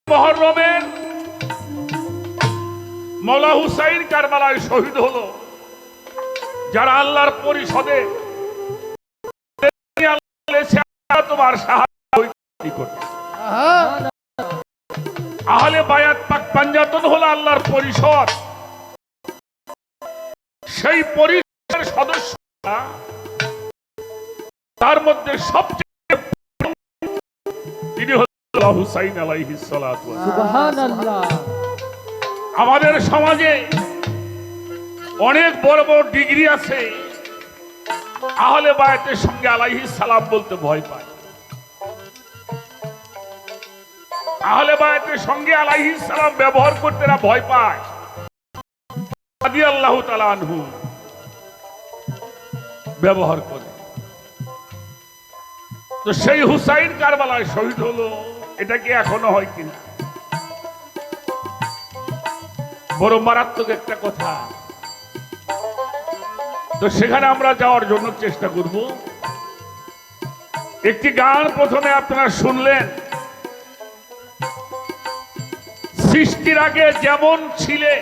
মুহররমের মওলা হুসাইন কারবালায় শহীদ হলো। যারা আল্লাহর পরিষদে তোমার সাহায্য করবে, আহলে বায়াত পাক পাঞ্জাতন হলো আল্লাহর পরিষদ। সেই পরিষদের সদস্য তার মধ্যে সবচেয়ে তিনি হলেন হুসাইন আলাইহিস সালাতু ওয়াস সালাম। সুবহানাল্লাহ। আমাদের সমাজে অনেক বড় বড় ডিগ্রি আছে, আহলে বায়াতের সঙ্গে আলাইহিস সালাম বলতে ভয় পায়। আহলে বায়াতের সঙ্গে আলাইহিস সালাম ব্যবহার করতে না ভয় পায়। রাদিয়াল্লাহু তাআলা আনহু ব্যবহার করে। তো সেই হুসাইন কারবালায় শহীদ হলো, এটা কি এখনো হয় কিনা? বড় মারাত্মক একটা কথা। তো সেখানে আমরা যাওয়ার জন্য চেষ্টা করব। একটি গান প্রথমে আপনারা শুনলেন, সৃষ্টির আগে যেমন ছিলে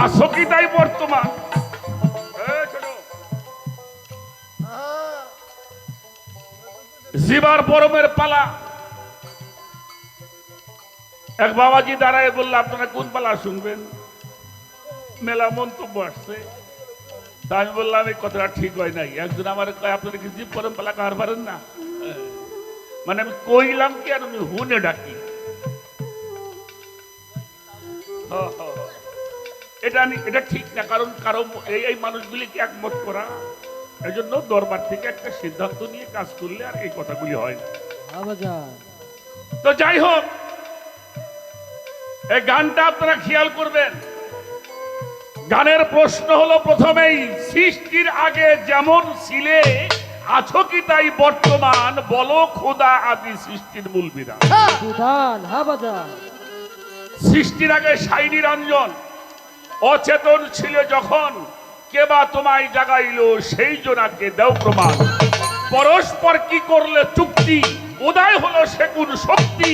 আছো কি তাই বর্তমান। জিবার পরমের পালা। এক বাবাজি দাঁড়ায় বলল, আপনারা কোন পালা শুনবেন? মেলা মন্তব্য আসছে। তা আমি বললাম এই কথাটা ঠিক হয় নাই। একজন আমার কয়, আপনারা কি জীব পরম পালা কার পারেন না? মানে আমি কইলাম কি আর আমি হুনে ডাকি। এটা ঠিক না, কারণ কারো এই মানুষগুলিকে একমত করা, এই জন্য দরবার থেকে একটা সিদ্ধান্ত নিয়ে কাজ করলে আর এই কথাগুলি হয় না। তো যাই হোক, এই গানটা আপনারা খেয়াল করবেন। গানের প্রশ্ন হলো প্রথমেই, সৃষ্টির আগে যেমন ছিলে আছো কি তাই বর্তমান, বলো খোদা আদি সৃষ্টির মূল বিধান। সৃষ্টির আগে সাই নিরঞ্জন অচেতন ছিল যখন, কেবা তোমায় জাগাইলো সেই জনাকে দেও প্রমাণ। পরস্পর কি করলে চুক্তি, উদয় হলো সে কোন শক্তি,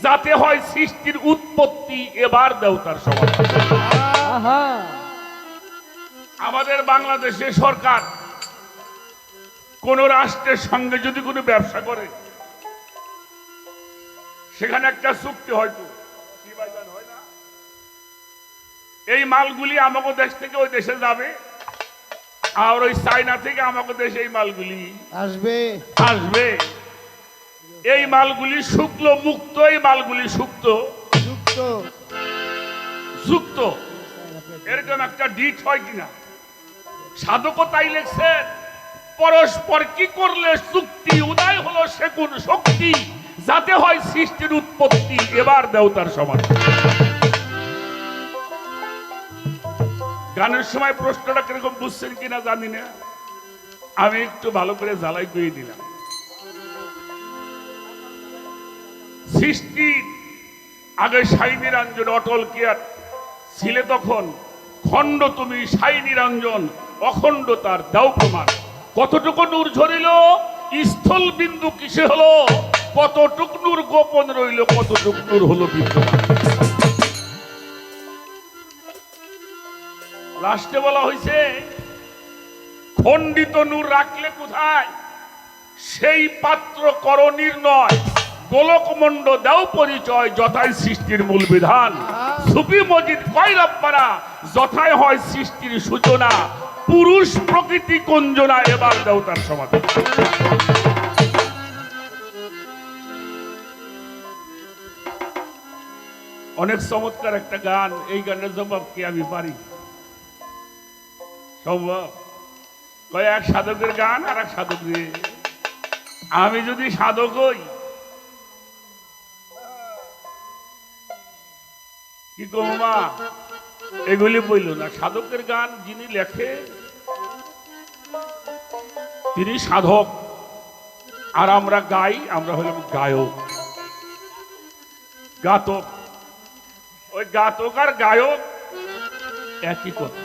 যাতে হয় সৃষ্টির উৎপত্তি, এবার দেও তার সমাধান। আমাদের বাংলাদেশে সরকার কোন রাষ্ট্রের সঙ্গে যদি কোনো ব্যবসা করে, সেখানে একটা চুক্তি হয়তো হয় না, এই মালগুলি আমাকে দেশ থেকে ওই দেশে যাবে, আর ওই চায়না থেকে আমাকে দেশে এই মালগুলি আসবে। এই মালগুলি শুক্ল মুক্ত, এই মালগুলি যুক্ত। এরকম একটা ডিট হয় কিনা? সাধকও তাই লেখছেন, পরস্পর কি করলে চুক্তি, উদয় হলো সে কোন শক্তি, যাতে হয় সৃষ্টির উৎপত্তি, এবার দেও তার সমাধান। গানের সময় প্রশ্নটা কিরকম বুঝছেন কিনা জানি না, আমি একটু ভালো করে জ্বালাই করে দিলাম। সৃষ্টির আগে সাই নিরঞ্জন অটল কেয়ার ছিলে তখন, খণ্ড তুমি সাই নিরঞ্জন অখণ্ড তার দাও প্রমাণ। কতটুকু নূর ঝরিল স্থল বিন্দু কিসে হলো, কতটুকু নূর গোপন রইল, কতটুকু নূর হলো বিদ্যমান। লাস্টে বলা হয়েছে, খণ্ডিত নূর রাখলে কোথায়, সেই পাত্র কর নির্ণয়, গোলকমণ্ড দাও পরিচয়, যথায় সৃষ্টির মূল বিধান। সুফি মজিদ কয় রব্বানা, যথায় হয় সৃষ্টির সূচনা, পুরুষ প্রকৃতি কুঞ্জনা, এবার দাও তার সমাধান। অনেক চমৎকার একটা গান। এই গানের জবাব কি আমি পারি? সম্ভব? কয় এক সাধকের গান আর এক সাধক। আমি যদি সাধক হই, কি করবো মা, এগুলি বইল না। সাধকের গান যিনি লেখে তিনি সাধক, আর আমরা গাই, আমরা হলাম গায়ক, গাতক। ওই গাতক আর গায়ক একই কথা।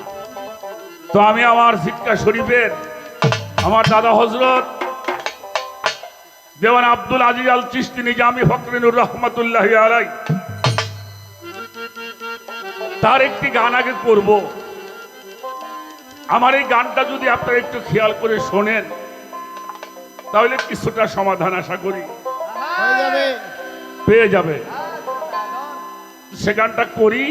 তো আমি আমার সিক্কা শরীফের আমার দাদা হযরত দেওয়ান আব্দুল আজিজ আল চিশতি নিজামী ফখরুর রহমাতুল্লাহ আলাই তার একটি গান আগে করব। আমার এই গানটা যদি আপনারা একটু খেয়াল করে শোনেন তাহলে কিছুটা সমাধান আশা করি পেয়ে যাবে। সে গানটা করি,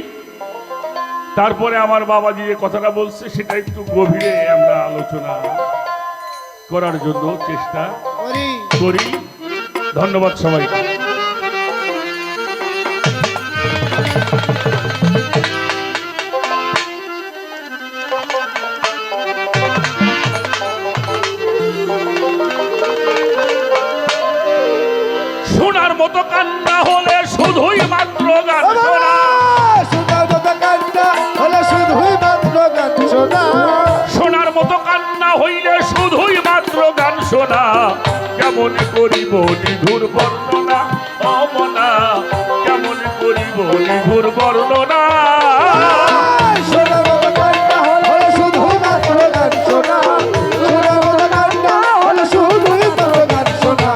তারপরে আমার বাবাজি যে কথাটা বলছে সেটা একটু গভীরে আমরা আলোচনা করার জন্য চেষ্টা করি। ধন্যবাদ সবাইকে। শোনার মতো কান্না হলে শুধুই মাত্র গান শোনা, শোনার মতো কান্না হলে শুধুই মাত্র গান শোনা, শোনার মতো কান্না হইলে শুধুই মাত্র গান শোনা। কেমন করিব নিধুর বর্ণনা অমনা, কেমন করিব নিধুর বর্ণনা। শোনার মতো কান্না হলে শুধুই মাত্র গান শোনা, শোনার মতো কান্না হলে শুধুই মাত্র গান শোনা।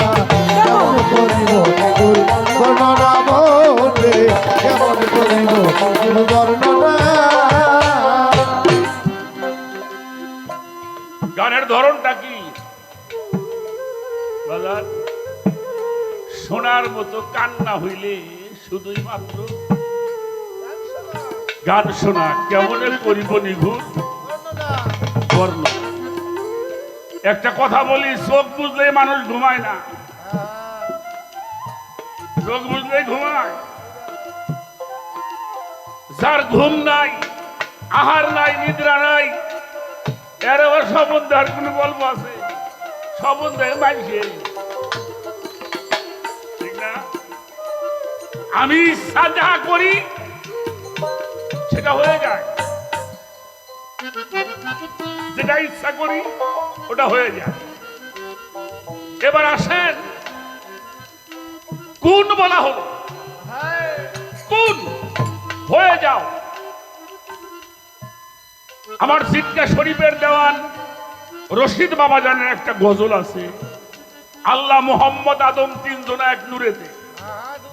কেমন করিব নিধুর বর্ণনা বলে, কেমন করিব নিধুর বর্ণনা। গানের ধরনটা কি বাজার? শোনার মতো কান্না হইলে শুধুই মাত্র গান শোনা, কেমনে করিব নিঘুর বর্ণ। একটা কথা বলি, চোখ বুঝলেই মানুষ ঘুমায় না, চোখ বুঝলেই ঘুমায়। যার ঘুম নাই, আহার নাই, নিদ্রা নাই, এর আবার সম্বন্ধে আর কোন গল্প আছে? সম্বন্ধে মানছে ঠিক না? আমি ইচ্ছা যাহা করি সেটা হয়ে যায়, যেটা ইচ্ছা করি ওটা হয়ে যায়। এবার আসেন, কোন বলা হলো, কোন হয়ে যাও। আমার সিটকা শরীফের দেওয়ান রশিদ বাবা জানের একটা গজল আছে, আল্লাহ মোহাম্মদ আদম তিনজনা এক নূরেতে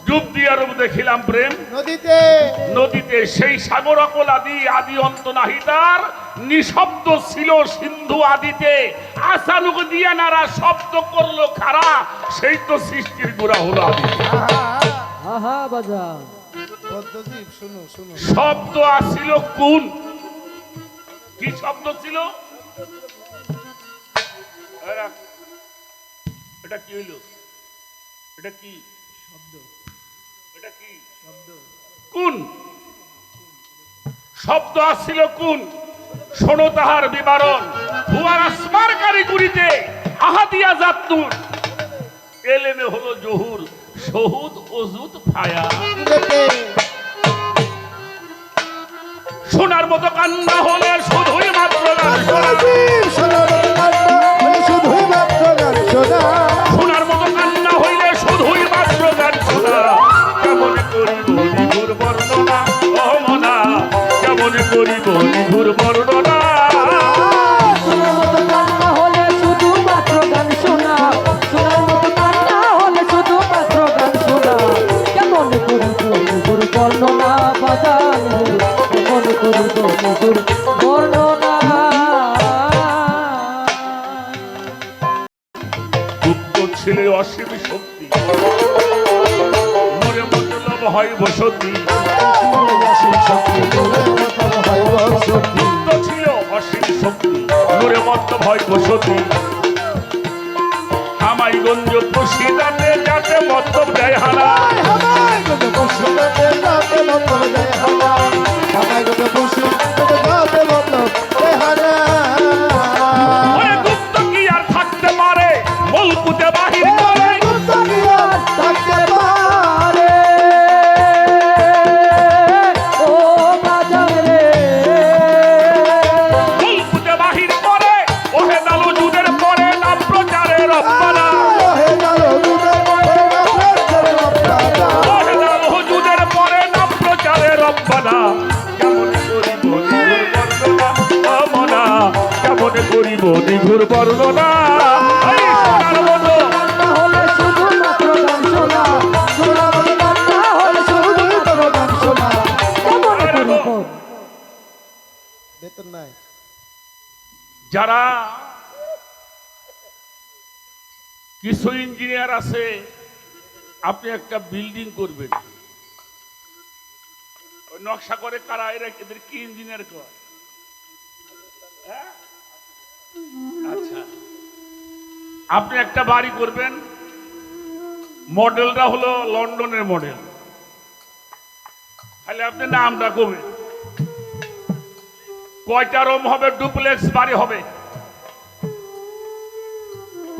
ডুব দিয়া রূপ দেখিলাম প্রেম নদীতে, নদীতে সেই সাগর অকল আদি, আদি অন্ত নাহি তার, নিঃশব্দ ছিল সিন্ধু আদিতে, আসানুক দিয়া নারা শব্দ করলো খারা, সেই তো সৃষ্টির গোড়া হলো আদি। আহা বাজান পদ্মদীপ শুনো শুনো। শব্দ আসিল কোন? কি শব্দ ছিল? এটা কি হইল? এটা কি শব্দ? এটা কি শব্দ? কোন শব্দ আসছিল? কোন? শোনো তাহার বিবরণ, হুয়ার আসমার কারিগরিতে আহাদিয়া জাতুর, এলেমে হলো জহুর, শহুদ অজুদ ফায়া। শোনার মতো কান্না হলে শুধুই মাত্র গান শোনা, শোনার মতো কান্না হলে শুধুই মাত্র গান শোনা, শোনার মতো কান্না হইলে শুধুই মাত্র গান শোনা। কেমন করিব নিঘুর বর্ণনা অমনা, কেমন করিব নিঘুর বর্ণনা। শোনার মতো কান্না হলে শুধু মাত্র গান শোনা, শোনার মতো কান্না হলে শুধু মাত্র গান শোনা। কেমন করিব মধুর বর্ণনা বাজান, কেমন করিব মধুর বর্ণনা। গুপ্ত ছেলে অসীম শক্তি, মনে মতলব হয় বসতি। গুপ্ত ছিল অসীম শক্তি, নূরে মতলব হয় বসতি। হামাইগঞ্জ প্রসিদাতে যাতে মতলব দেয় হারা, ওরে গুপ্ত কি আর থাকতে পারে মলকুতে বাহির করে। ও বাজান রে, মলকুতে বাহির করে, ওহে দালু যুদের পরে নাম প্রচারে রব্বানা, ওহে দালু যুদের পরে নাম প্রচারে রব্বানা। কেমন করিব নিঘুর বর্ণনা অমনা, কেমন করিব নিঘুর বর্ণনা। এই শোনার মতো হলে শুধু যারা কিছু ইঞ্জিনিয়ার আছে, আপনি একটা বিল্ডিং করবেন, ওই নকশা করে কারা, এদের কি ইঞ্জিনিয়ার কয়? হ্যাঁ? আচ্ছা, আপনি একটা বাড়ি করবেন, মডেলটা হলো লন্ডনের মডেল, তাহলে আপনি নামটা কমে কয়টা রুম হবে? ডুপ্লেক্স বাড়ি হবে।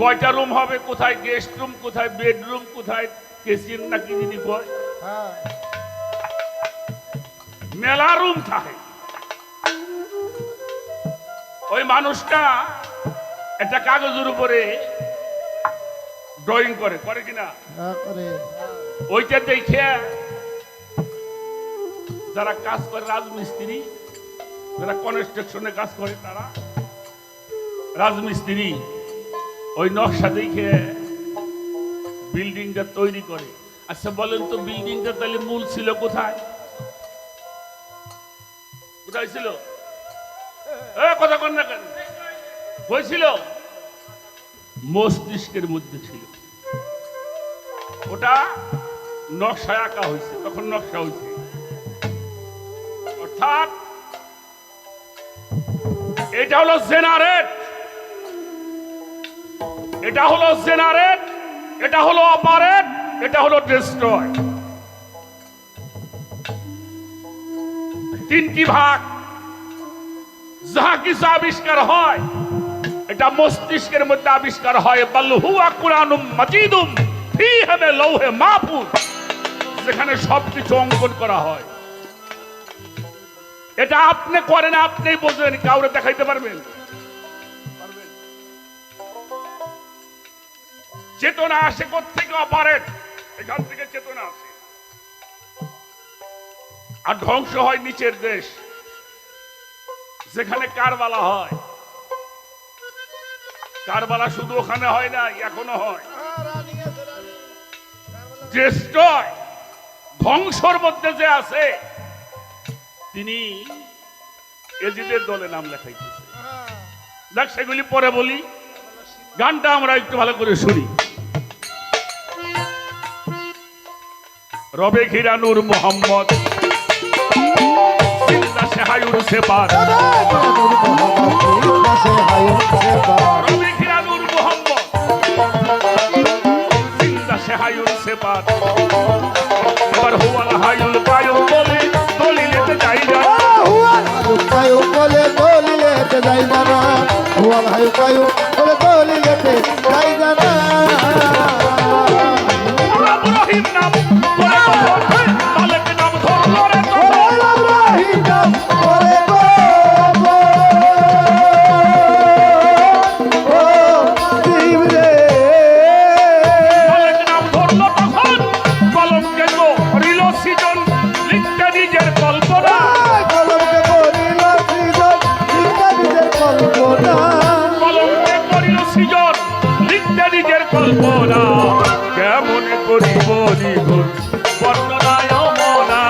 কয়টা রুম হবে? কোথায় গেস্ট রুম, কোথায় বেডরুম, কোথায় কিচেন না কি জিনিস কয়, মেলা রুম থাকে। ওই মানুষটা একটা কাগজের উপরে ড্রয়িং করে, করে কিনা? ওইটা দেখে যারা কাজ করে, রাজমিস্ত্রি, যারা কনস্ট্রাকশনে কাজ করে, তারা রাজমিস্ত্রি ওই নকশা দেখে বিল্ডিংটা তৈরি করে। আচ্ছা বলেন তো, বিল্ডিংটা তাহলে মূল ছিল কোথায়? কোথায় ছিল? কথা কন না কেন? হয়েছিল মস্তিষ্কের মধ্যে ছিল। ওটা নকশায় আঁকা হয়েছে, তখন নকশা হয়েছে। অর্থাৎ এটা হলো জেনারেট, এটা হলো জেনারেট, এটা হলো অপারেট, এটা হলো ডিস্ট্রয়। তিনটি ভাগ। যাহা কিছু আবিষ্কার হয়, এটা মস্তিষ্কের মধ্যে আবিষ্কার হয়। বাল হুয়া কুরআনুম মাজিদুম ফীহি লাওহে মাহফুজ, যেখানে সবকিছু অঙ্কন করা হয়। এটা আপনি করেন, আপনি বোঝেন, কাউরে দেখাইতে পারবেন? চেতনা আসে কোত্থেকে? অপারেট, এখান থেকে চেতনা আসে। আর ধ্বংস হয় নিচের দেশ, যেখানে কারবালা হয়। কারবালা শুধু ওখানে হয় না, এখনো হয়। ডিস্ট্রয়, ধ্বংসর মধ্যে যে আছে, তিনি এজিদের দলে নাম লেখাইতেছে। দেখ, সেগুলি পরে বলি, গানটা আমরা একটু ভালো করে শুনি। রবে ঘিরা নূর মোহাম্মদ, জিন্দা সেহায়ুর সেপার। রবে ঘিরা নূর মোহাম্মদ, জিন্দা সেহায়ুর সেপার। এবার হুয়াল হায়ুল কায়ুম বলে দলিলেতে যাই না, হুয়াল হায়ুম বলে দলিলেতে যাই না, হুয়াল হায়ুম বলে দলিলেতে যাই না। ইব্রাহিম নাম করে মালিক নাম ধরলো রে, ইব্রাহিম নাম করে গো ও দিবরে, মালিক নাম ধরলো তখন কলমকে করিল সৃজন, লিখতে নিজের কল্পনা। কলমকে করিল সৃজন, লিখতে নিজের কল্পনা। কলমকে করিল সৃজন, লিখতে নিজের কল্পনা। কেমন করিব নিগুর বর্ণনায় মনা,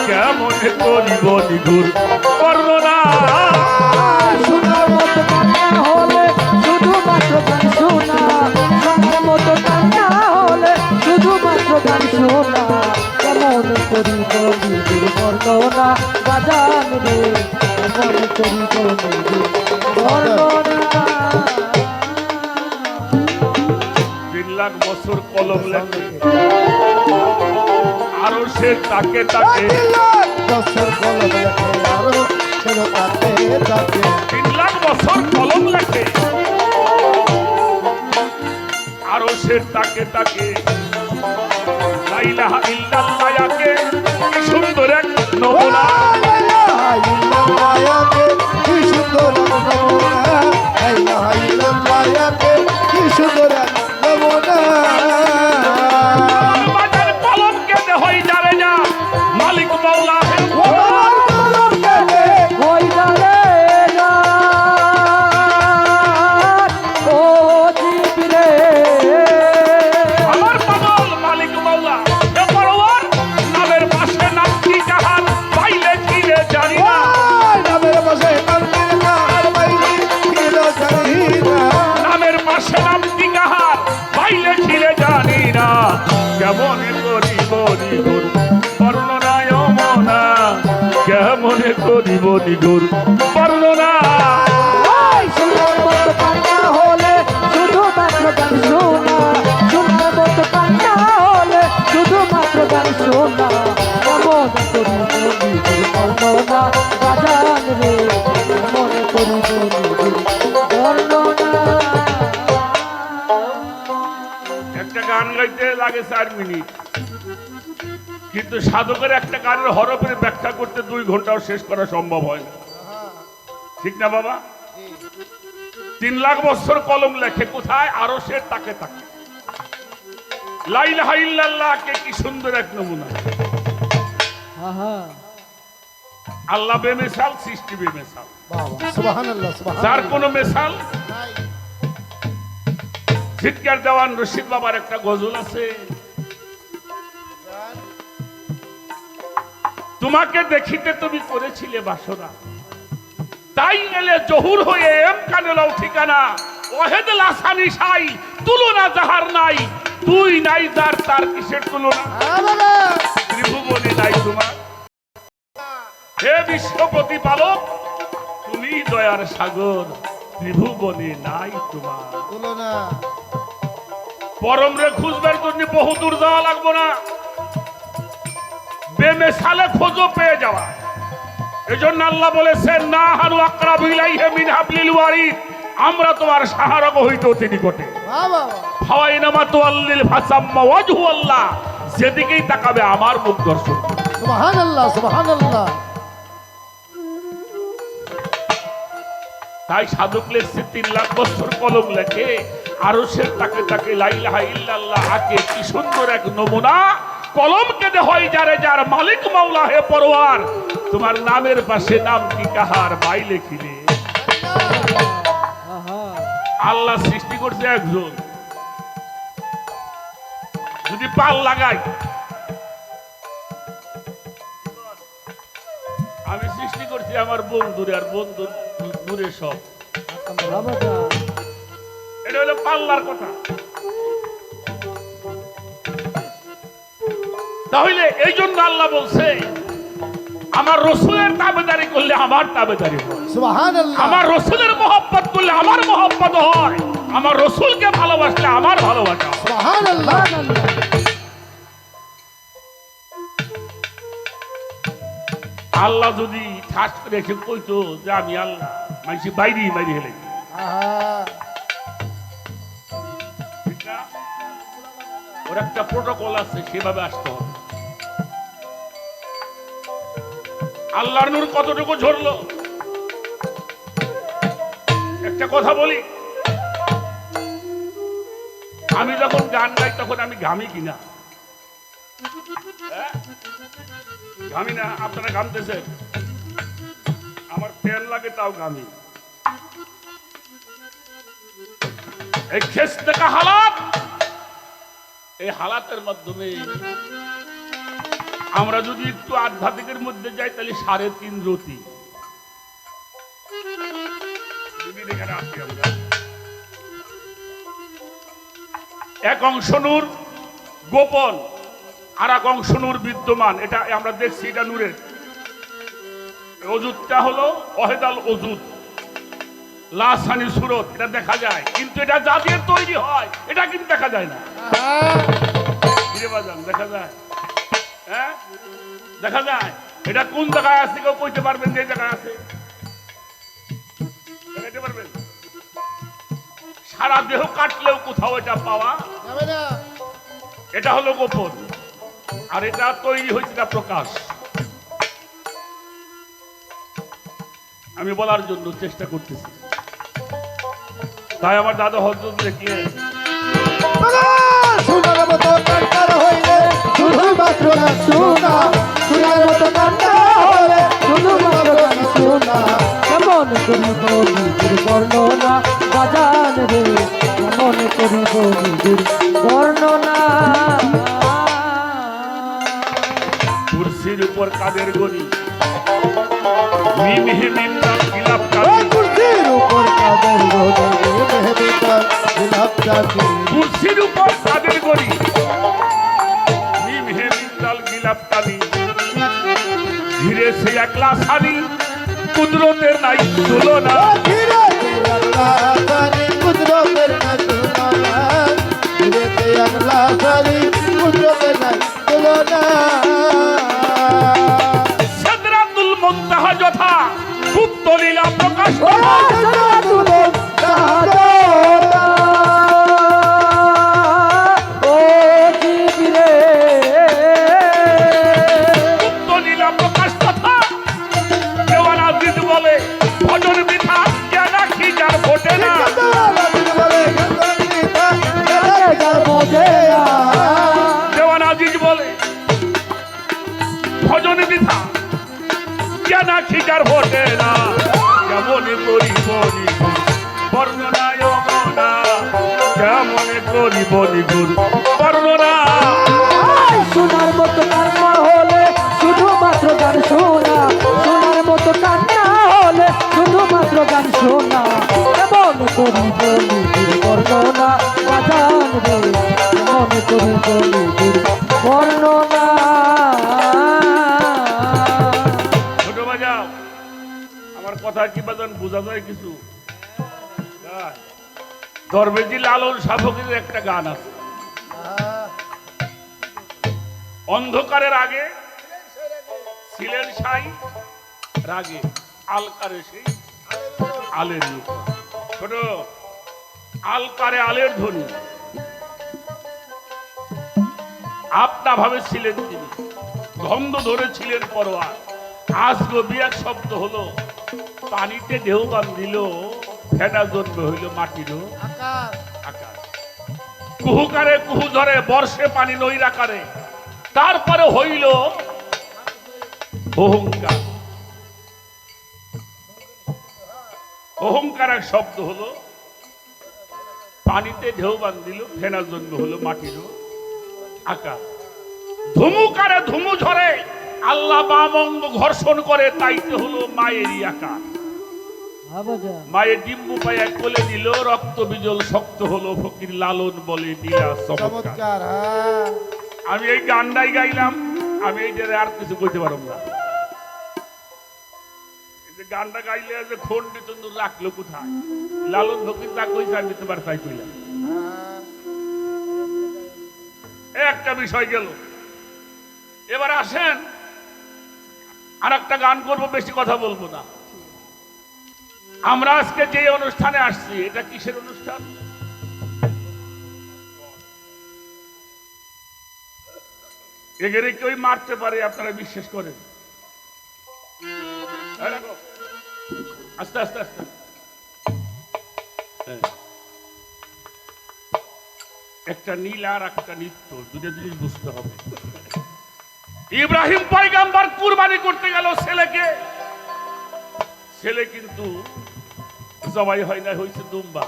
কেমন করিব নিগুর বর্ণনা। শোনার মতো কান্না হলে শুধুমাত্র গান শোনা, শোনার মতো কান্না হলে শুধুমাত্র গান শোনা। কেমন করিব নিজের বর্ণনা বাজান রে, কেমন করিব নিজের বর্ণনা। 3 লাখ বছর কলম লেখে, আরো সে তাকে তাকে। বছর কলম লেখে, আরো ছিল তাকে তাকে। 3 লাখ বছর কলম লেখে, আরো সে তাকে তাকে। লা ইলাহা ইল্লাল্লাহকে কি সুন্দর এক নমুনা। কি সুন্দর নমুনা, কি সুন্দর নমুনা। বাজার কলমকে দেহই যাবে না, মালিক মাওলা ওই জানে না ও জিবরে, আমার পাগল মালিক মাওলা। এ পরওয়ার নামের পাশে নামটি যাহা, নিগুর বর্ণনায় মনা কেমনে করিব নিগুর বর্ণনা শোনার মতো কান্না হলে শুধুমাত্র গান শোনা শোনার মতো কান্না হলে শুধুমাত্র গান শোনা কেমন করিব নিজের বর্ণনা বাজান রে কেমন করিব নিজের বর্ণনা একটা গান গাইতে লাগে 4 মিনিট, কিন্তু সাধকের একটা গানের হরফের ব্যাখ্যা করতে 2 ঘন্টাও শেষ করা সম্ভব হয় না, ঠিক না বাবা? 3 লাখ বছর কলম লেখে কোথায়? আরশের তাকে তাকে। লা ইলাহা ইল্লাল্লাহ কে কি সুন্দর এক নমুনা। আহা আল্লাহ বেমিসাল, সৃষ্টি বেমিসাল, বাবা সুবহানাল্লাহ যার সুবহানাল্লাহ কোনো মেসাল নাই। জিতকার দেওয়ান রশিদ বাবার একটা গজল আছে, তোমাকে দেখিতে তুমি করেছিলে বাসনা, তাই এলে জহুর হয়ে এম কানে লও ঠিকানা, ওহেদ লাসানি সাই তুলনা যাহার নাই, তুই নাই যার তার কিসের তুলনা, বাবা ত্রিভুবনে নাই তোমার। হে বিশ্ব প্রতিপালক তুমি দয়ার সাগর, ত্রিভুবনে নাই তোমার। তুলনা পরম রে খুঁজবার জন্য বহু দূর যাওয়া লাগবো না, বেমেসালে খোঁজো পেয়ে যাওয়া। এজন্য আল্লাহ বলেছেন না হানু আকরাবু ইলাইহি মিন হাবলিল ওয়ারিদ, আমরা তোমার সাহায্য হইতে অতি নিকটে। বাবা ফাওয়াইনামা তুআল্লিল ফাসাম্মা ওয়াজহু আল্লাহ, যেদিকেই তাকাবে আমার মুখ দর্শন। সুবহানাল্লাহ সুবহানাল্লাহ। তাই সাধক লেখছে 3 লাখ বছর কলম লেখে আরশের তাকে তাকে লা ইলাহা ইল্লাল্লাহ আকে কি সুন্দর এক নমুনা। কলম কেঁদে হয় যারে যার মালিক মাওলা হে পরওয়ার, তোমার নামের পাশে নাম কি কাহার বাই লেখিলে। আহা আল্লাহ সৃষ্টি করছে একজন, যদি পাল লাগাই, আমি সৃষ্টি করছি আমার বন্ধুরে, আর বন্ধু দূরে সব, বাবা যা এটা হলো পাল্লার কথা। তাহলে এই জন্য আল্লাহ বলছে আমার রসুলের তাবেদারি করলে আমার তাবেদারি হয়, সুবহানাল্লাহ। আমার রসুলের মহব্বত করলে আমার মহব্বত হয়, আমার রসুলকে ভালোবাসলে আমার ভালোবাসা হয়। সুবহানাল্লাহ। আল্লাহ যদি ঠাস করে এসে কইতো যে আমি আল্লাহ, মানুষ বাইরে বাইরে হেলে, আহা ঠিক না? ওর একটা প্রোটোকল আছে, সেভাবে আসতে হবে। আল্লাহর নূর কতটুকু ঝরলো, একটা কথা বলি, আমি যখন গান গাই তখন আমি ঘামি কিনা? হ্যাঁ? ঘামি না? আপনারা ঘামতেছেন? আমার ফ্যান লাগে তাও ঘামি। এই খেস দেখা হালাত, এই হালাতের মাধ্যমে আমরা যদি একটু আধ্যাত্মিকের মধ্যে যাই তাহলে 3.5 রতি এখানে আসি আমরা। এক অংশ নূর গোপন, আর এক অংশ নূর বিদ্যমান, এটা আমরা দেখছি, এটা নূরের অজুদটা হলো ওয়াহিদাল অজুদ, লাসানি সুরত, এটা দেখা যায়, কিন্তু এটা যা দিয়ে তৈরি হয় এটা কিন্তু দেখা যায় না। ফিরে বাজান দেখা যায়, হ্যাঁ দেখা যায়। এটা কোন জায়গায় আছে কেউ কইতে পারবেন? যে জায়গায় আছে দেখাইতে পারবেন? সারা দেহ কাটলেও কোথাও এটা পাওয়া যাবে না। এটা হলো গোপন, আর এটা তৈরি হয়েছে না প্রকাশ। আমি বলার জন্য চেষ্টা করতেছি। তাই আমার দাদা হজরত দেখলেন বাবা শোনার মতো কান্নার হইলে শুধুমাত্র গান শোনা। শোনার মতো কান্না হলে শুধুমাত্র গান শোনা। কেমন করিব নিজের বর্ণনা বাজান রে কেমন করিব নিজের বর্ণনা কুরসির উপর কাদের গনি মিম হে মিম নাম খিলাফ ওই কাদের, কুরসির উপর কাদের গোদে মেহবিতার খিলাফ কাদের। কুরসির উপর কাদের গনি মিম হে মিম রপ্তানি ধীরে সে একলা সারি কুদরতের নাই তুলনা ধীরে ধীরে আল্লাহ সারি কুদরতের নাই তুলনা ধীরে ধীরে আল্লাহ সারি কুদরতের নাই তুলনা সিদরাতুল মুনতাহা যথা গুপ্ত লীলা প্রকাশ ও সিদরাতুল মুনতাহা ও জিবরে গুপ্ত লীলা প্রকাশ কথা দেওয়ান আজিজ বলে ভজন বৃথা জ্ঞান রাখি যার ফোটে না দেওয়ান আজিজ বলে ভজন বৃথা জ্ঞান রাখি যার ফোটে না কেমন করিব বর্ণনায় মনা কেমন করিব নিগুণ বর্ণনা সোনার মতো কান্না হলে শুধুমাত্র গান শোনা সোনার মতো কান্না হলে শুধুমাত্র গান শোনা কেমন করি বলি বর্ণনা বাজান রে কেমন করি বলি বর্ণনা ছোট বাজাও আমার কথা কি বাজান বোঝা যায় কিছু দরবেজি লালন সাধকের একটা গান আছে অন্ধকারের আগে ছিলেন সাই রাগে আলকারে সেই আলের রূপ ছোট আলকারে আলের ধ্বনি আপনা ভাবে ছিলেন তিনি গন্ধ ধরেছিলেন পরোয়া আজ গবি এক শব্দ হলো পানিতে ঢেউ বান্ধিল ফেনা জন্ম হইল মাটির আকার কুহুকারে কুহু ধরে বর্ষে পানি নৈরাকারে তারপরে হইল অহংকার অহংকার এক শব্দ হলো পানিতে ঢেউ বান্ধিল ফেনা জন্ম হলো মাটির আকার ধুমুকারে ধুমু ঝরে আল্লাহ বামঙ্গ ঘর্ষণ করে তাইতে হলো মায়েরই আকার মায়ের ডিম্বু পায়ে কোলে দিল রক্ত বিজল শক্ত হলো ফকির লালন বলে নীলা চমৎকার চমৎকার আমি এই গানটাই গাইলাম আমি এইটারে আর কিছু কইতে পারব না এই যে গানটা গাইলে যে খন্ডি তন্দুর রাখলো কোথায় লালন ফকির যা কইছে আমি তোমার তাই কইলাম একটা বিষয় গেল এবার আসেন আর একটা গান করবো বেশি কথা বলবো না আমরা আজকে যে অনুষ্ঠানে আসছি এটা কিসের অনুষ্ঠান এগেরে কেউ মারতে পারে আপনারা বিশ্বাস করেন আস্তে আস্তে আস্তে একটা নীল আর একটা নিত্য দুটো জিনিস বুঝতে হবে ইব্রাহিম পয়গাম্বর কুরবানি করতে গেল ছেলেকে ছেলে কিন্তু জবাই হয় না হয়েছে দুম্বা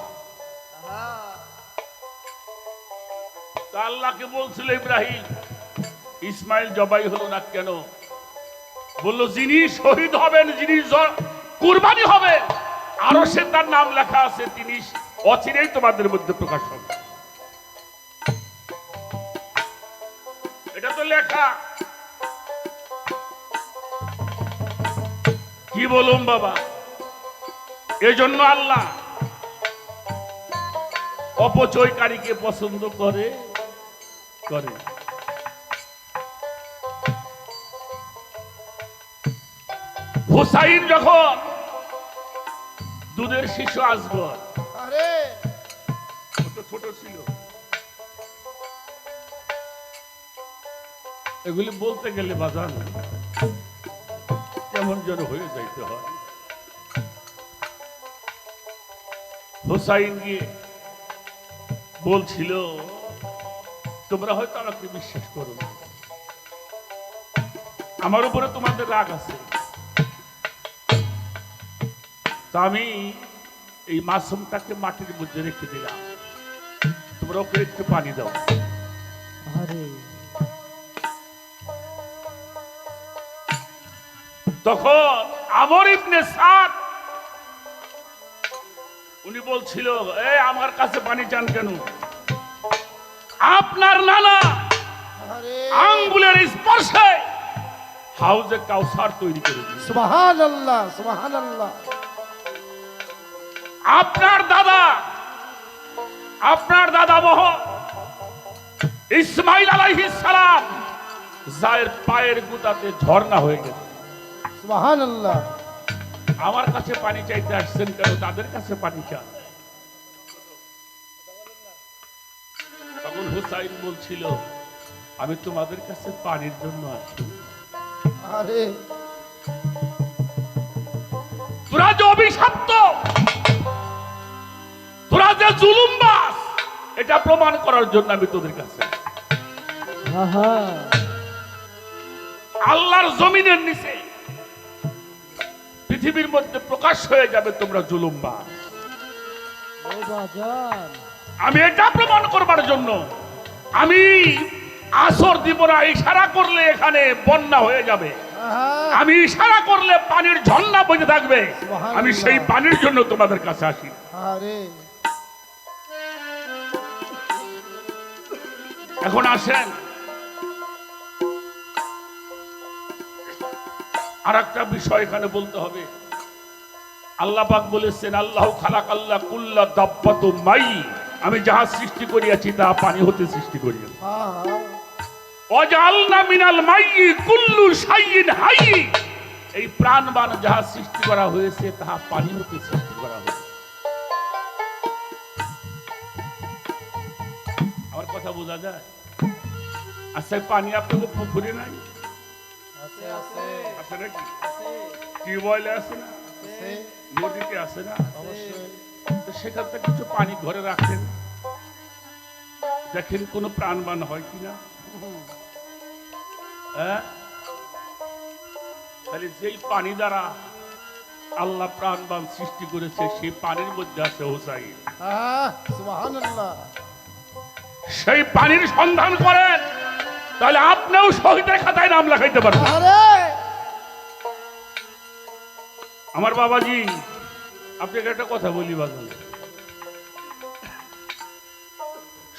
আল্লাহকে বলছিল ইব্রাহিম ইসমাইল জবাই হলো না কেন বললো যিনি শহীদ হবেন যিনি কুরবানি হবে আরো সে তার নাম লেখা আছে তিনি অচিরেই তোমাদের মধ্যে প্রকাশ হবে এটা তো লেখা কি বলুন বাবা এজন্য আল্লাহ অপচয়কারীকে পছন্দ করে করে হুসাইন যখন দুধের শিশু আসগর ছোট ছোট ছিল এগুলি বলতে গেলে বাজান কেমন যেন হয়ে যাইতে হয় হুসাইন গিয়ে বলছিল তোমরা হয়তো আমাকে বিশ্বাস করো না আমার উপরে তোমাদের রাগ আছে তা আমি এই মাসুমটাকে মাটির মধ্যে রেখে দিলাম তোমরা ওকে একটু পানি দাও তখন আমর ইবনে সাদ উনি বলছিল এই আমার কাছে পানি চান কেন আপনার নানা আঙ্গুলের স্পর্শে হাউজে কাউসার তৈরি করে দিয়েছে। সুবহানাল্লাহ, সুবহানাল্লাহ। আপনার দাদা মোহ ইসমাইল আলাইহিস সালাম যায়ের পায়ের গুতাতে ঝর্ণা হয়ে গেছে। সুবহানাল্লাহ। আমার কাছে পানি চাইতে আসছেন কেন? তাদের কাছে পানি চান। তখন হুসাইন বলছিল, আমি তোমাদের কাছে পানির জন্য আসছি। আরে তোরা যে অভিশপ্ত, তোরা যে জুলুমবাজ, এটা প্রমাণ করার জন্য আমি তোদের কাছে। আহা আল্লাহর জমিনের নিচে পৃথিবীর মধ্যে প্রকাশ হয়ে যাবে তোমরা জুলুমবাজ। ও বাজান আমি এটা প্রমাণ করবার জন্য আমি আসর দিব না। ইশারা করলে এখানে বন্যা হয়ে যাবে, আহা, আমি ইশারা করলে পানির ঝর্ণা বইতে থাকবে। আমি সেই পানির জন্য তোমাদের কাছে আসি। আরে এখন আসেন, আর একটা বিষয় এখানে বলতে হবে। আল্লাহ পাক বলেছেন, আল্লাহ খালাকাল্লাহ কুল্লা দাব্বাতু মাই, আমি যাহা সৃষ্টি করিয়াছি তা পানি হতে সৃষ্টি করিয়াছি। আহা, ওয়াজআলনা মিনাল মাইয়ি কুল্লু শাইইন হাইয়্যি, এই প্রাণবান যাহা সৃষ্টি করা হয়েছে তাহা পানি হতে সৃষ্টি করা হয়েছে। আমার কথা বোঝা যায়? আচ্ছা, পানি আপনাদের পুকুরে নাই? আছে আছে আছে নাকি? টিউবওয়েলে আছে না? আছে, নদীতে আছে না? অবশ্যই। তো সেখান থেকে কিছু পানি ঘরে রাখেন, দেখেন কোনো প্রাণবান হয় কিনা। হ্যাঁ, তাহলে যেই পানি দ্বারা আল্লাহ প্রাণবান সৃষ্টি করেছে সেই পানির মধ্যে আছে হুসাইন। আহা, সুবহানাল্লাহ। সেই পানির সন্ধান করেন, তাহলে আপনিও শহীদের খাতায় নাম লেখাইতে পারবেন। আরে আমার বাবাজি, আপনাকে একটা কথা বলি বাজান,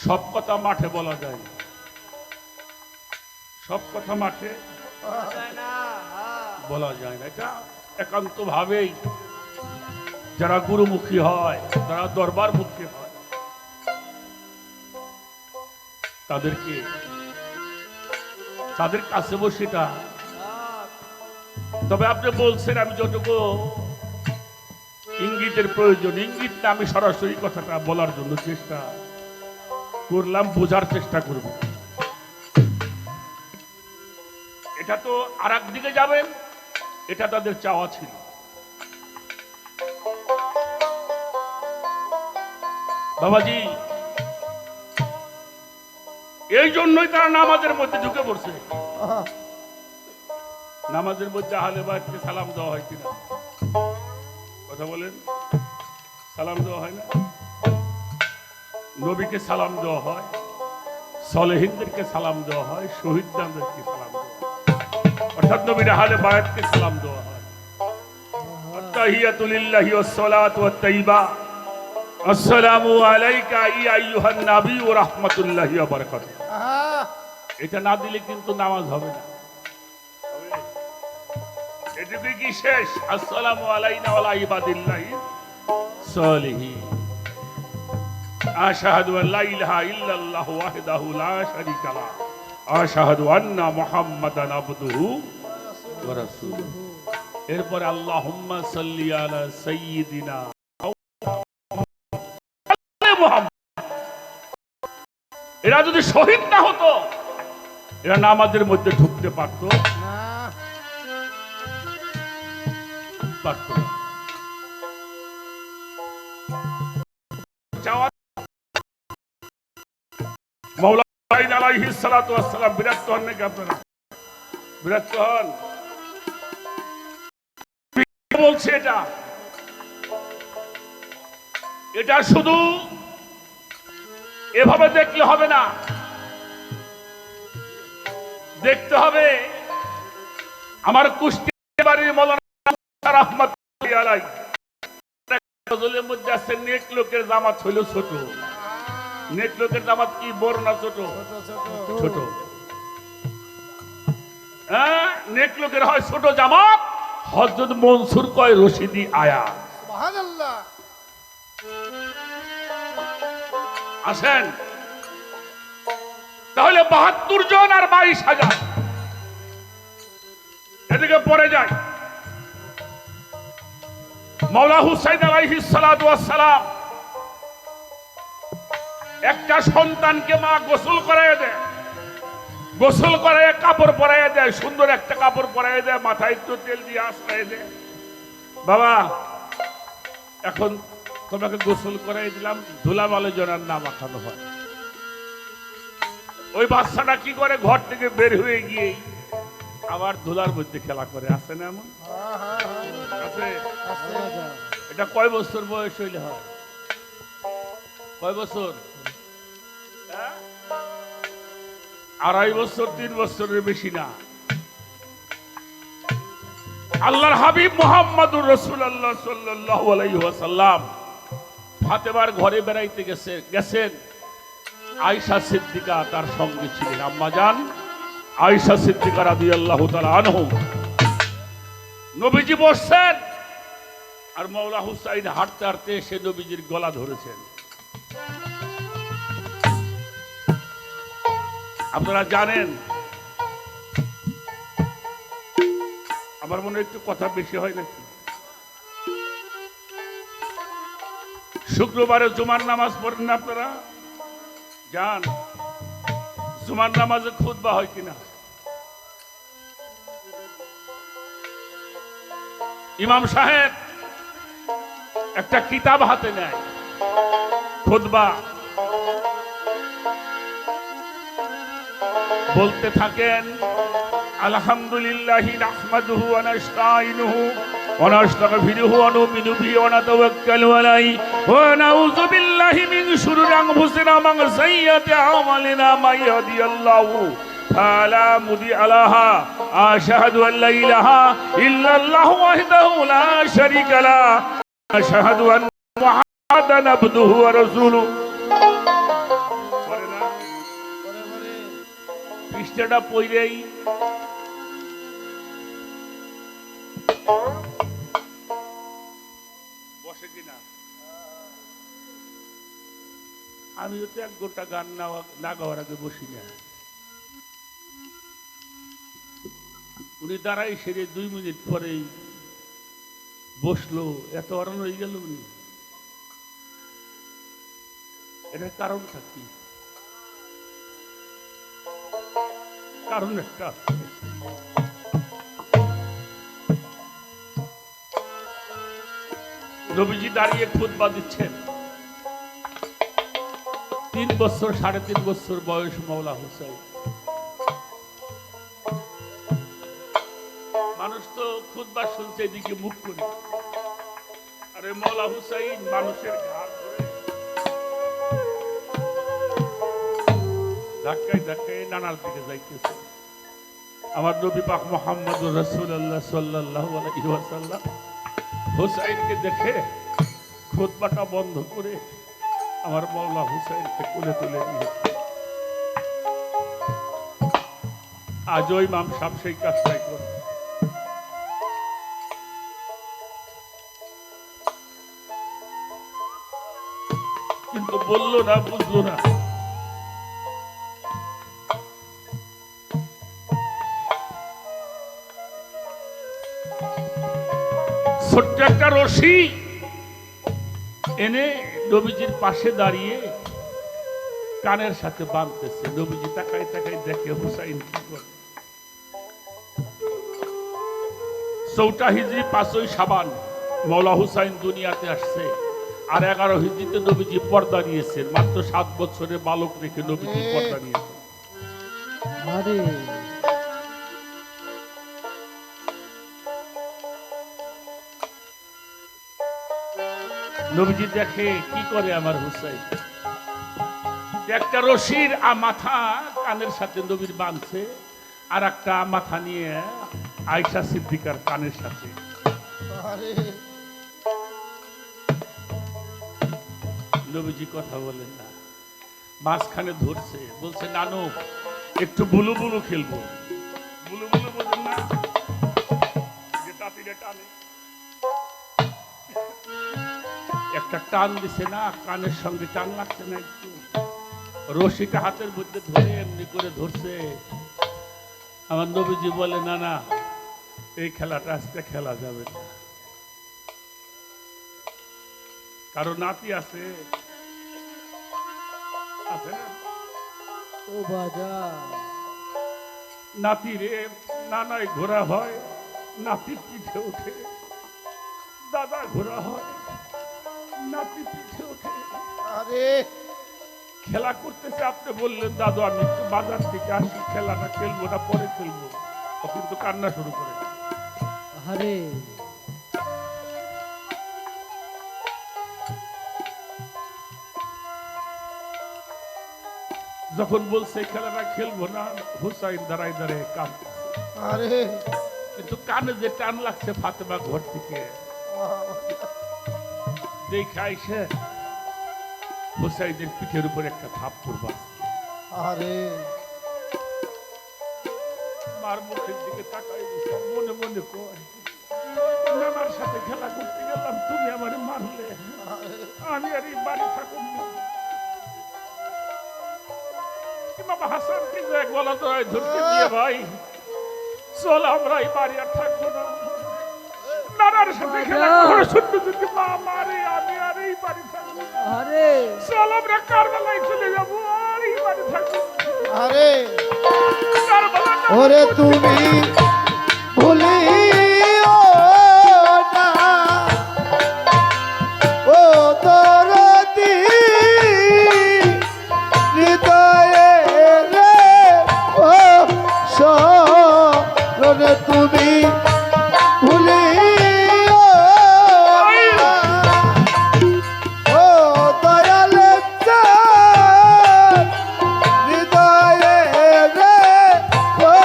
সব কথা মাঠে বলা যায় না। সব কথা মাঠে বলা যায় না। এটা একান্ত ভাবেই যারা গুরুমুখী হয়, যারা দরবারমুখী হয়, তাদের কাছে বসেটা। তবে আপনি বলছেন আমি যতটুকু ইঙ্গিতের প্রয়োজন, ইঙ্গিত না, আমি সরাসরি কথাটা বলার জন্য চেষ্টা করলাম, বোঝার চেষ্টা করব। এটা তো আর দিকে যাবেন, এটা তাদের চাওয়া ছিল। বাবাজি, এই জন্যই তারা নামাজের মধ্যে ঢুকে পড়ছে। আহা, নামাজের মধ্যে আহলে বাইতকে সালাম দেওয়া হয় কিনা? কথা বলেন, সালাম দেওয়া হয় না? নবীকে সালাম দেওয়া হয়, সলেহিনদেরকে সালাম দেওয়া হয়, শহীদদেরকে সালাম দেওয়া হয়, অর্থাৎ নবীর আহলে বাইতকে সালাম দেওয়া হয়। আত্তাহিয়াতু লিল্লাহি ওয়াস সালাতু ওয়াত তাইয়্যিবা, আসসালামু আলাইকা ইয়া আইয়ুহান নাবী ওয়া রাহমাতুল্লাহি ওয়া বারাকাতুহু। আহা, এটা না দিলে কিন্তু নামাজ হবে না। এটুকুই কি শেষ? আসসালামু আলাইনা ওয়া আলা ইবাদিল্লাহি সালিহিন, আশহাদু আল লা ইলাহা ইল্লাল্লাহু ওয়াহদাহু লা শারীকা লাহু, আশহাদু আন্না মুহাম্মাদান আবদুহু ওয়া রাসূলুহু। এরপর আল্লাহুম্মা সাল্লি আলা সাইয়্যিদিনা মুহাম্মদ। এরা যদি শহীদ না হতো, এরা নামাজের মধ্যে ঢুকতে পারতো না, পারতো না। চাওয়া মাওলানা আলাইহিস সালাতু ওয়াস সালাম বিরক্ত হন নাকি আপনারা? বিরক্ত হন? বলছে এটা শুধু এভাবে দেখলে হবে না, দেখতে হবে আমার কুষ্টিয়া বাড়ির মাওলানা রাহমাতুল্লাহি আলাইহি গজলের মধ্যে আছে, নেক লোকের জামাত হইল ছোট। নেক লোকের জামাত কি বড় না ছোট? ছোট ছোট ছোট। হ্যাঁ, নেক লোকের হয় ছোট জামাত, হযরত মনসুর কয় রশিদি আয়া। সুবহানাল্লাহ। আসেন তাহলে ৭২ জন আর ২২,০০০ এদিকে পড়ে যায়। মাওলা হুসাইন আলাইহিস সালাতু ওয়াস সালাম একটা সন্তানকে মা গোসল করায় দেয়, গোসল করায় কাপড় পরাইয়া দেয়, সুন্দর একটা কাপড় পরাইয়া দেয়, মাথায় একটু তেল দিয়ে আশ্রয় দেয়, বাবা এখন তোমাকে গোসল করাই দিলাম, ধুলাবালি জনার না মাখানো হয়। ওই বাচ্চাটা কি করে, ঘর থেকে বের হয়ে গিয়ে আবার ধুলার মধ্যে খেলা করে। আছে না এমন? আছে। এটা কয় বছর বয়স হইলে হয়? কয় বছর? ২.৫ বছর, ৩ বছরের বেশি না। আল্লাহর হাবিব মুহাম্মদুর রাসূলুল্লাহ সাল্লাল্লাহু আলাইহি ওয়াসাল্লাম ফাতেমার ঘরে বেড়াইতে গেছেন। আয়েশা সিদ্দিকা তার সঙ্গে ছিলেন। আম্মা জান আয়েশা সিদ্দিকা রাদিয়াল্লাহু তাআলা আনহা, নবীজি বসছেন আর মাওলা হুসাইন হাঁটতে হাঁটতে এসে নবীজির গলা ধরেছেন। আপনারা জানেন, আমার মনে হয় একটু কথা বেশি হয় নাকি, শুক্রবারে জুমার নামাজ পড়েন না আপনারা? যান, জুমার নামাজে খুতবা হয় কিনা? ইমাম সাহেব একটা কিতাব হাতে নেয়, খুতবা বলতে থাকেন, আলহামদুলিল্লাহি নাহমাদুহু ওয়া নাস্তাঈনুহু ওয়া নাস্তাগফিরুহু ওয়া নু'মিনু বিহি ওয়া নাতাওয়াক্কালু আলাইহি ওয়া নাউযু বিল্লাহি মিন শুরুরি আনফুসিনা ওয়া মিন সাইয়্যাতি আমালিনা মান ইয়াহদিয়াল্লাহু ফালা মুদিল্লা লাহু আশহাদু আল লা ইলাহা ইল্লাল্লাহু ওয়াহদাহু লা শারীকা লাহু আশহাদু আন্না মুহাম্মাদান আবদুহু ওয়া রাসূলুহু। পৃষ্ঠাটা পড়েই বসে কিনা? আমিও তো এক গোটা গান না গাওয়ার আগে বসি না। উনি দাঁড়াই সেরে 2 মিনিট পরেই বসলো, এত অরণ হয়ে গেল উনি। এটার কারণটা কি? কারণ একটা আছে। নবীজি দাঁড়িয়ে খুতবা দিচ্ছেন। 3 বছর 3.5 বছর বয়স মাওলা হুসাইন। মানুষ তো খুতবা শুনছে এদিকে মুখ করে, আরে মাওলা হুসাইন মানুষের ঘাড় ধরে ধাক্কায় ধাক্কায় নানার দিকে যাইতেছে। আমার নবী পাক মুহাম্মদুর রাসূলুল্লাহ সাল্লাল্লাহু আলাইহি ওয়াসাল্লাম হুসাইনকে দেখে খুতবাটা বন্ধ করে আমার মাওলা হুসাইনকে কোলে তুলে নিয়েছে। আজও ইমাম সাহেব সেই কাজটাই করে। কিন্তু বললো না, বুঝলো না। ছোট্ট একটা রশি এনে নবীজির পাশে দাঁড়িয়ে কানের সাথে বাঁধতেছে। নবীজি তাকাই তাকাই দেখে হুসাইন কি করে। 4টা হিজরি 5ই শাবান মাওলা হুসাইন দুনিয়াতে আসছে। আর 11 হিজরিতে নবীজি পর্দা নিয়েছেন। মাত্র 7 বছরের বালক রেখে নবীজি পর্দা নিয়েছেন। নবীজি দেখে কি করে আমার হুসাইন, একটা রশির মাথা কানের সাথে নবীর বাঁধছে, আর একটা মাথা নিয়ে আয়েশা সিদ্দিকার কানের সাথে। নবীজি কথা বলেন না, মাঝখানে ধরছে, বলছে নানু একটু বুলু বুলু খেলবো। বুলু বুলু বলেন না, নাতিরে টানে, একটা টান দিছে না, কানের সঙ্গে টান লাগছে না একটু, রশিটা হাতের মধ্যে ধরে এমনি করে ধরছে। আমার নবীজি বলে, না না, এই খেলাটা আজকে খেলা যাবে না, কারো নাতি আছে আছে না, ও বাজার নাতি রে নানায় ঘোরা হয়, নাতি পিঠে ওঠে, দাদা ঘোরা হয়, নাতি পিঠে ওঠে। আরে খেলা করতেছে, আপনি বললেন দাদু আমি একটু বাজার থেকে আসি, খেলাটা খেলবো না পরে খেলবো, ও কিন্তু কান্না শুরু করে। আরে যখন বলছে খেলাটা খেলবো না, হুসাইন দাঁড়াই দাঁড়ায় কাঁদতেছে, আরে কিন্তু কানে যে টান লাগছে ফাতেমা ঘর থেকে দেখে আইসে হুসাইনের পিঠের উপর একটা থাপ্পড় বাজছে। আরে মার মুখের দিকে তাকাই দিছে, মনে মনে কয়, নানার সাথে খেলা করতে গেলাম, তুমি আমারে মারলে, আমি আর এই বাড়ি থাকুন না। ইমাম হাসানকে যে গলা ধরায় ধরতে দিয়ে, ভাই চল আমরা এই বাড়ি আর থাকবো না, নানার সাথে খেলা করে শুনতে যদি মা মারে, আমি আর এই বাড়ি থাকবো না, আরে চল আমরা কারবালায় চলে যাবো, আর এই বাড়ি থাকবো না। আরে কারবালা না ওরে তুমি ভুলিও না ও দরদি হৃদয়ে রে ও শরণে তুমি ভুলিও না ও দয়াল চাঁদ হৃদয়ে রে ও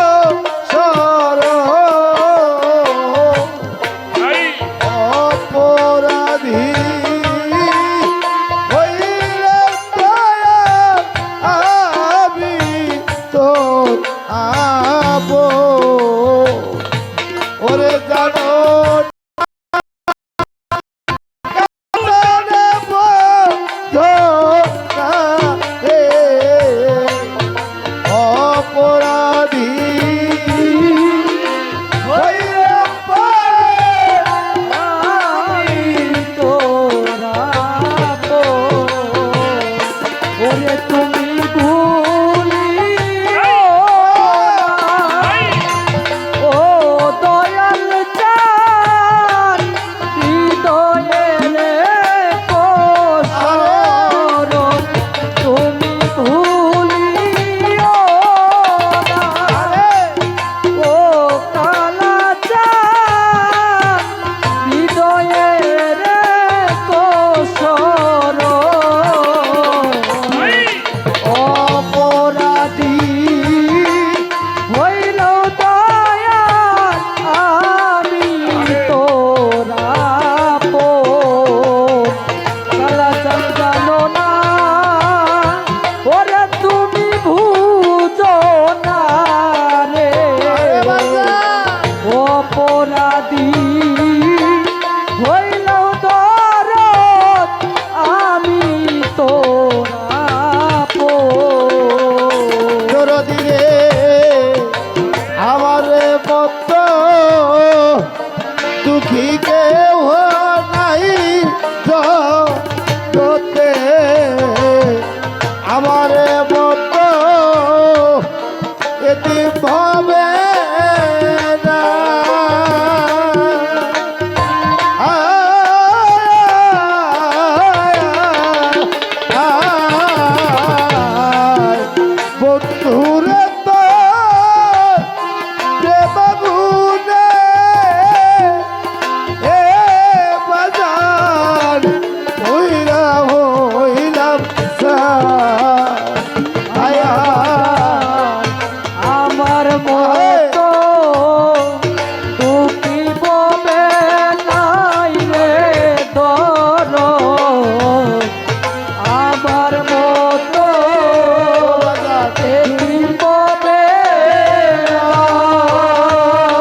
শরণ এই অপরাধী হইলে দয়াল আমি তোর আপন। ওরে জানো জানে বন্ধু না রে, অপরাধী হইলে পরে আমি তোরা ওরে তুমি ভুলিও না, ও দয়াল চাঁদ হৃদয়ে রেখো শরণ, তুমি ভুলিও না, ও কালা চাঁদ হৃদয়ে রেখো শরণ, অপরাধী হইল দয়াল আমি তোরা কালা চাঁদ জানো না, ওরে তুমি বুঝো না রে, অপরাধী হইল দরদ আমি তোরা দরদি রে আমার মত দুঃখী কেউ নাই জগতে, আমার মত এটি ভাবে না। বন্ধুরে তো দেবগুনে এ বাজার হইলাম আয়া আমার মতো দুঃখী ববে নাই রে দর, আমার মতো দুঃখী ববে নাই।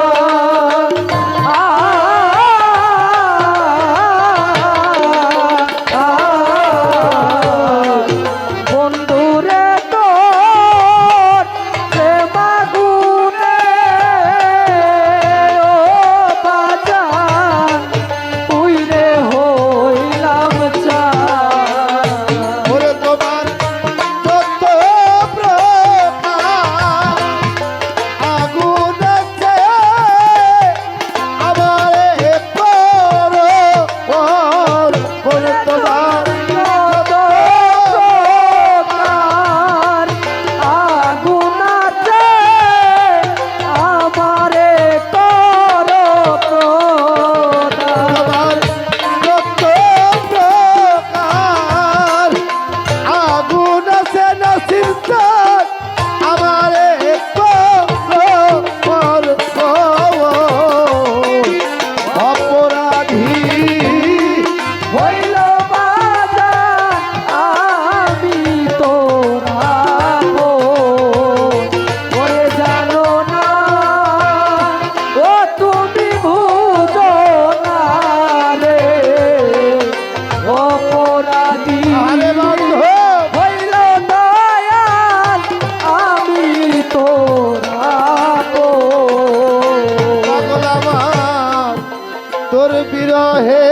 তোর বিরহে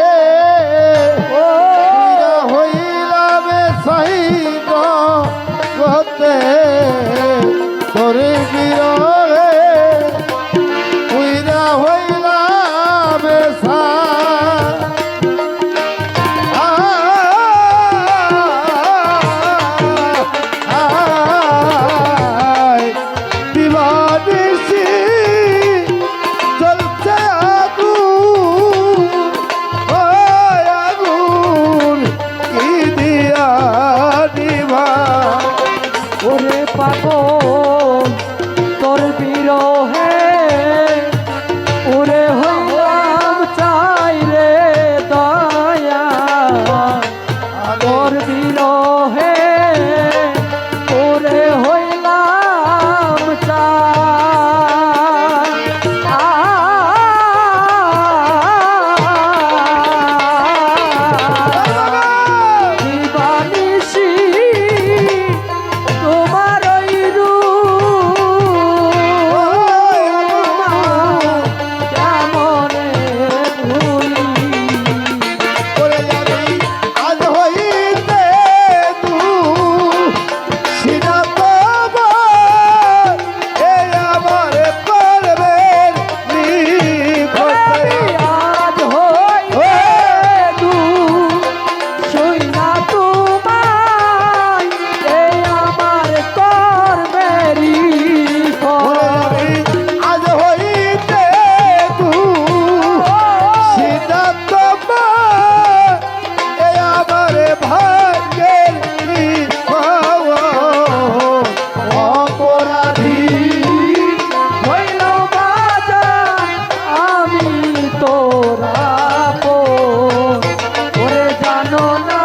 পীড়া হইলাম সাহিত গতে তোর বিরহে পীড়া হইলাম দিবানিসি চলছে আগুন কি দিয়া দিবা ওরে পাগল তোর বিরহে ওরে হইলাম চাই রে দয়া তোর বিরহে ওরে হইলাম দিবানিসি তোমার ওই কেমনে ভুলি ওরে আমি আজ হইতে তু সিনা তোমার এই আমার করবে আজ হইতে দু শুই না তোমায় এই আমার করবেরি আজ হইতে তু সিনা তোমার এই আমার ভাগ্যের অপরাধী হইল বাজার আমি তোরা ওরে জানো না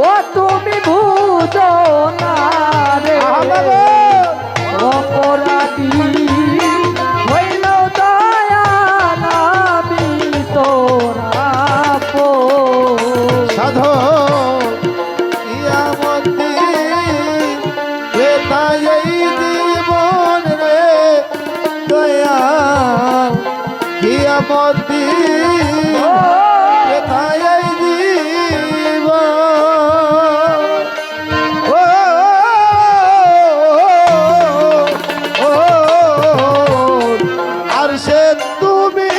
ও তুমি বুঝো না রে অপরাধী হইল দয়াল আমি তোরা সাধু ইয়ামতি রেতাই জীবন রে দয়া ইয়ামতি রেতাই জীবন ও আর সে তুমি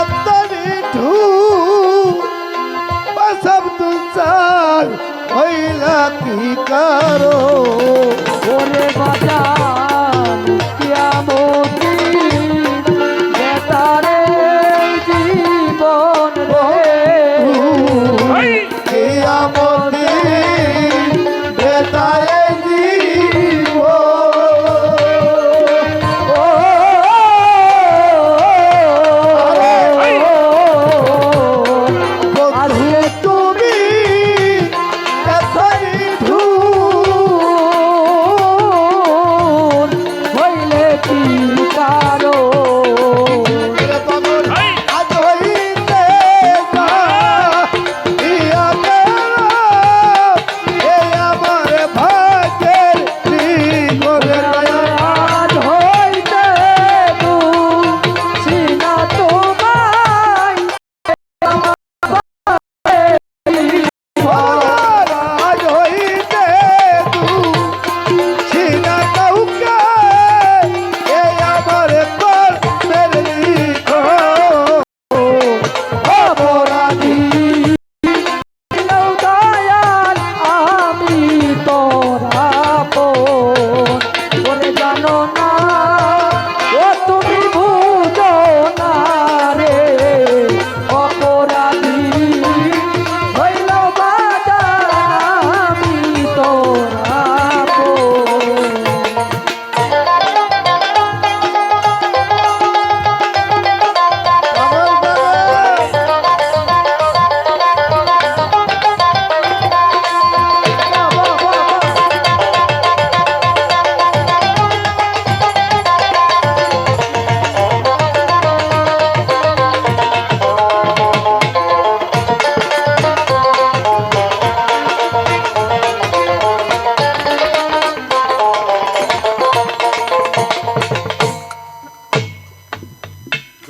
এত নিঠুর সব তুলসার হইলা কি কারো ওরে বাজান কিয়ামতি বেতারে জীবন রে এই, কিয়ামতি বেতায় জীব আর তুমি এত নিঠুর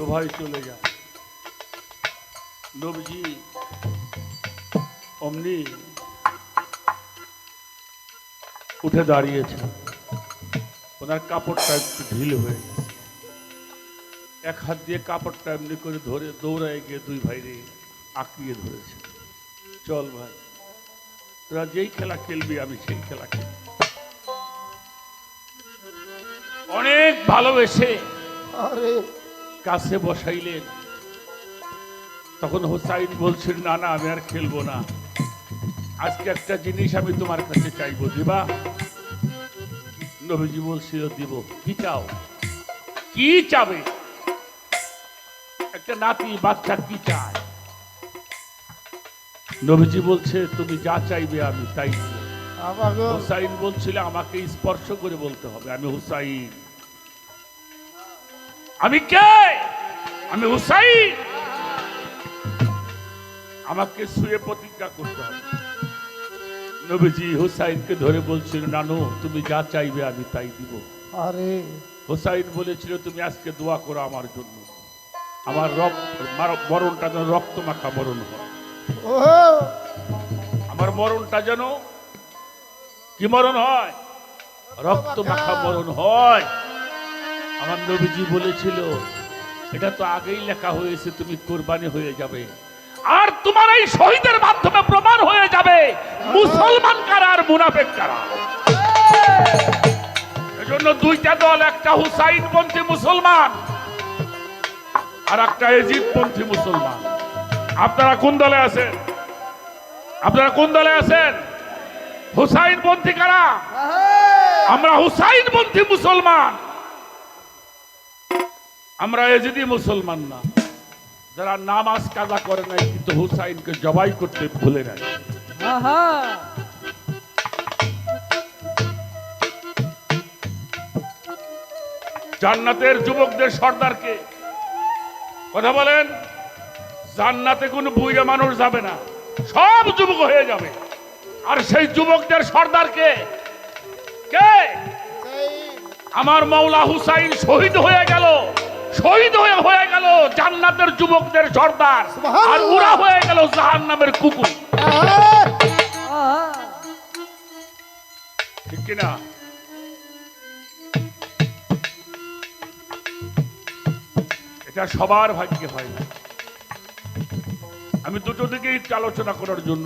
ভয় চলে যায়। নবীজি অমনি উঠে দাঁড়িয়েছে, ওনার কাপড়টা একটু ঢিল হয়ে গেছে, এক হাত দিয়ে কাপড়টা এমনি করে ধরে দৌড়ায় গিয়ে দুই ভাইরে আঁকড়িয়ে ধরেছে। চল ভাই, তোরা যেই খেলা খেলবি আমি সেই খেলা খেলবি। অনেক ভালোবেসে আরে কাছে বসাইলেন। তখন হুসাইন বলছেন, না না আমি আর খেলবো না, আজকে একটা জিনিস আমি তোমার কাছে চাইবো, দিবা? নবীজি বলছিল দিব। কি চাও? কি চাবে? একটা নাতি বাচ্চা কি চায়? নবীজি বলছে, তুমি যা চাইবে আমি তাই দিব। আমাকে হুসাইন বলছিল, আমাকে স্পর্শ করে বলতে হবে আমি হুসাইন। আমি কে? আমি হুসাইন। আমাকে শুয়ে প্রতিজ্ঞা করতে হবে। নবীজি হুসাইনকে ধরে বলছিল, নানু তুমি যা চাইবে আমি তাই দিব। আরে হুসাইন বলেছিল, তুমি আজকে দোয়া করো আমার জন্য, আমার মরণটা যেন রক্ত মাখা মরণ হয়। ও আমার মরণটা যেন কি মরণ হয়? রক্ত মাখা মরণ হয়। আমার নবীজি বলেছিল, এটা তো আগেই লেখা হয়েছে, তুমি কোরবানি হয়ে যাবে, আর তোমার এই শহীদের মাধ্যমে প্রমাণ হয়ে যাবে মুসলমান কারা আর মুনাফিক কারা। এজন্য দুইটা দল, একটা হুসাইনপন্থী মুসলমান আর একটা এজিদপন্থী মুসলমান। আপনারা কোন দলে আছেন? আপনারা কোন দলে আছেন? হুসাইনপন্থী কারা? আমরা হুসাইনপন্থী মুসলমান, আমরা এজিদি মুসলমান না, যারা নামাজ কাজা করে নাই কিন্তু হুসাইনকে জবাই করতে ভুলে নাই। আহা জান্নাতের যুবকদের সর্দারকে কথা বলেন, জান্নাতে কোনো বুইরা মানুষ যাবে না, সব যুবক হয়ে যাবে। আর সেই যুবকদের সর্দারকে কে? আমার মাওলা হুসাইন শহীদ হয়ে গেল, শহীদ হয়ে গেল জান্নাতের যুবকদের সর্দার, আর ওরা হয়ে গেল জাহান্নামের কুকুর। আহা ঠিক কিনা? এটা সবার ভাগ্যে হয় না। আমি দুটো দিকেই একটু আলোচনা করার জন্য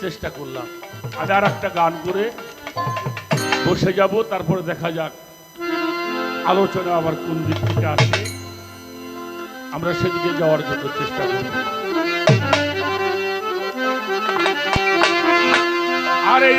চেষ্টা করলাম। আজ আর একটা গান করে বসে যাব, তারপরে দেখা যাক আলোচনা আবার কোন দিক থেকে আসে, আমরা সেদিকে যাওয়ার জন্য চেষ্টা করব। আরে